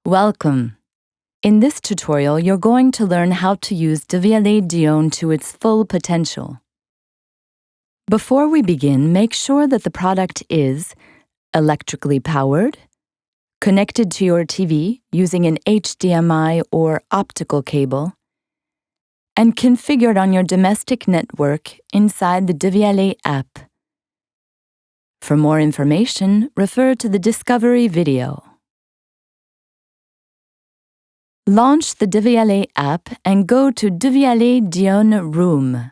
Welcome! In this tutorial, you're going to learn how to use Devialet Dione to its full potential. Before we begin, make sure that the product is electrically powered, connected to your TV using an HDMI or optical cable, and configured on your domestic network inside the Devialet app. For more information, refer to the Discovery video. Launch the Devialet app and go to Devialet Dione Room.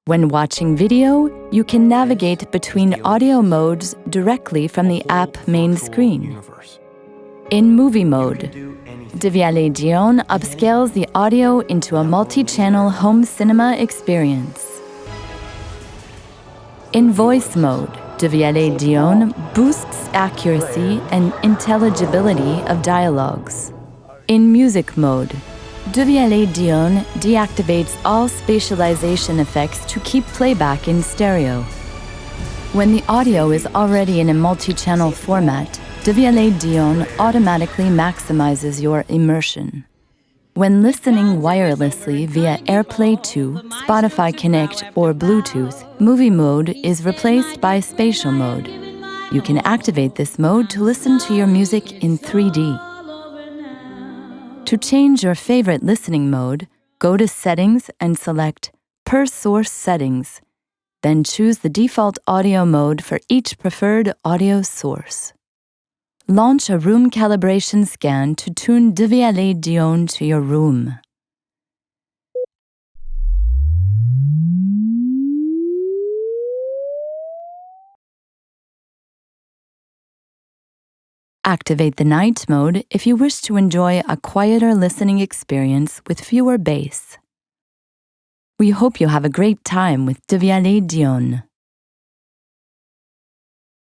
When watching video, you can navigate between audio modes directly from the app main screen. In movie mode, Devialet Dione upscales the audio into a multi-channel home cinema experience. In voice mode, Devialet Dione boosts accuracy and intelligibility of dialogues. In music mode, Devialet Dione deactivates all spatialization effects to keep playback in stereo. When the audio is already in a multi-channel format, Devialet Dione automatically maximizes your immersion. When listening wirelessly via AirPlay 2, Spotify Connect, or Bluetooth, movie mode is replaced by spatial mode. You can activate this mode to listen to your music in 3D. To change your favorite listening mode, go to Settings and select Per Source Settings. Then choose the default audio mode for each preferred audio source. Launch a room calibration scan to tune Devialet Dione to your room. Activate the night mode if you wish to enjoy a quieter listening experience with fewer bass. We hope you have a great time with Devialet Dione.